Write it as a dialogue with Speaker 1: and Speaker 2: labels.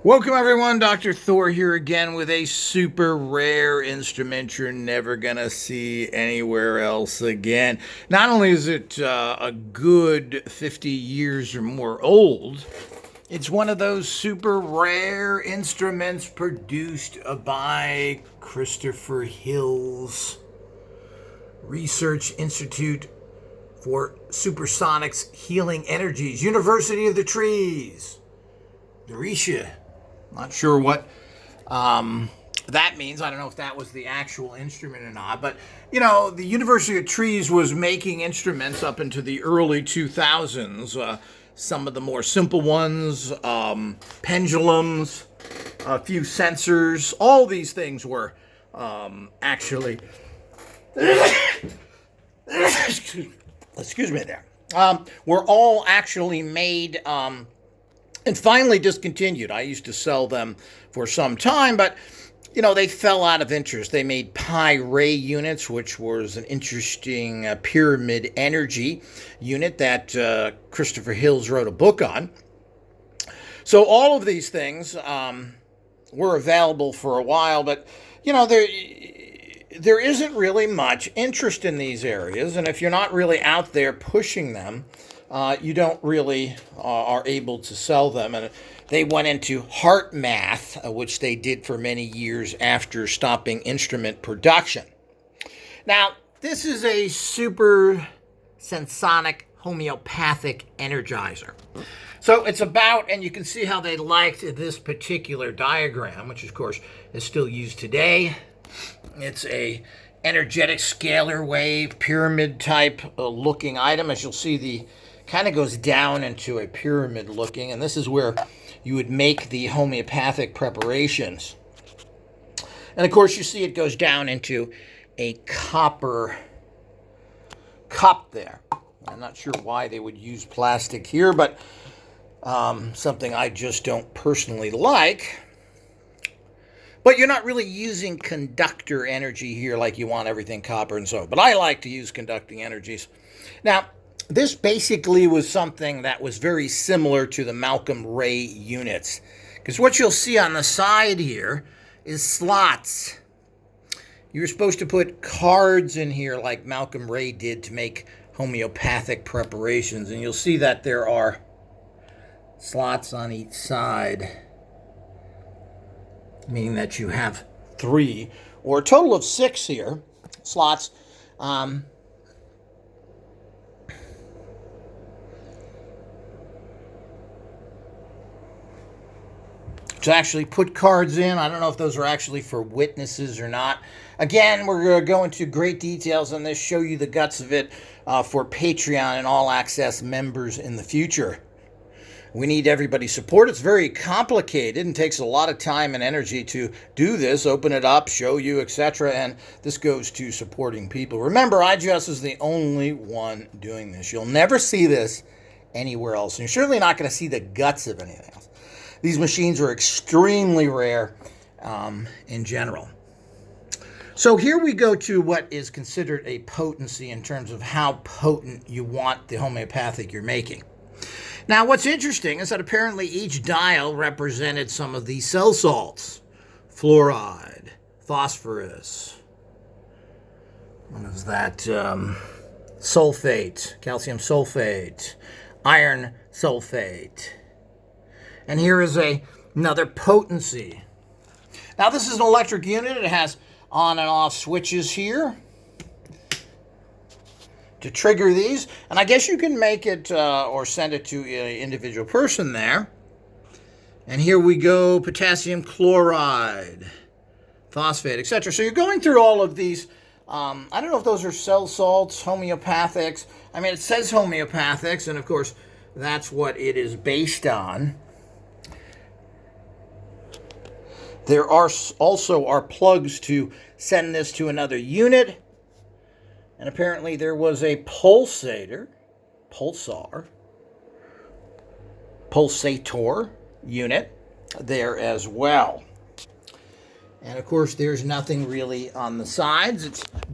Speaker 1: Welcome everyone, Dr. Thor here again with a super rare instrument you're never gonna see anywhere else again. Not only is it a good 50 years or more old, it's one of those super rare instruments produced by Christopher Hill's Research Institute for Supersonic's Healing Energies, University of the Trees, Dorisha. Not sure what that means. I don't know if that was the actual instrument or not. But, you know, the University of Trees was making instruments up into the early 2000s. Some of the more simple ones, pendulums, a few sensors. All these things were actually... excuse me there. Were all actually made... and finally discontinued. I used to sell them for some time, but, you know, they fell out of interest. They made pi ray units, which was an interesting pyramid energy unit that Christopher Hills wrote a book on. So all of these things were available for a while, but, you know, there isn't really much interest in these areas, and if you're not really out there pushing them, you don't really are able to sell them. And they went into heart math, which they did for many years after stopping instrument production. Now, this is a Supersonic homeopathic Energizer. So it's about, and you can see how they liked this particular diagram, which of course is still used today. It's a energetic scalar wave, pyramid type looking item. As you'll see, the kind of goes down into a pyramid looking, and this is where you would make the homeopathic preparations. And of course you see it goes down into a copper cup there. I'm not sure why they would use plastic here, but something I just don't personally like. But you're not really using conductor energy here like you want everything copper and so. But I like to use conducting energies. Now, this basically was something that was very similar to the Malcolm Ray units. Because what you'll see on the side here is slots. You're supposed to put cards in here like Malcolm Ray did to make homeopathic preparations. And you'll see that there are slots on each side, meaning that you have 3, or a total of 6 here, slots. To actually put cards in. I don't know if those are actually for witnesses or not. Again, we're going to go into great details on this, show you the guts of it for Patreon and All Access members in the future. We need everybody's support. It's very complicated and takes a lot of time and energy to do this, open it up, show you, etc. And this goes to supporting people. Remember, IGOS is the only one doing this. You'll never see this anywhere else. And you're certainly not going to see the guts of anything else. These machines are extremely rare in general. So here we go to what is considered a potency in terms of how potent you want the homeopathic you're making. Now, what's interesting is that apparently each dial represented some of these cell salts. Fluoride, phosphorus, what is that? Sulfate, calcium sulfate, iron sulfate. And here is another potency. Now, this is an electric unit. It has on and off switches here to trigger these. And I guess you can make it or send it to an individual person there. And here we go, potassium chloride, phosphate, etc. So you're going through all of these. I don't know if those are cell salts, homeopathics. I mean, it says homeopathics, and of course, that's what it is based on. There are also plugs to send this to another unit. And apparently there was a pulsator unit there as well. And of course, there's nothing really on the sides. It's built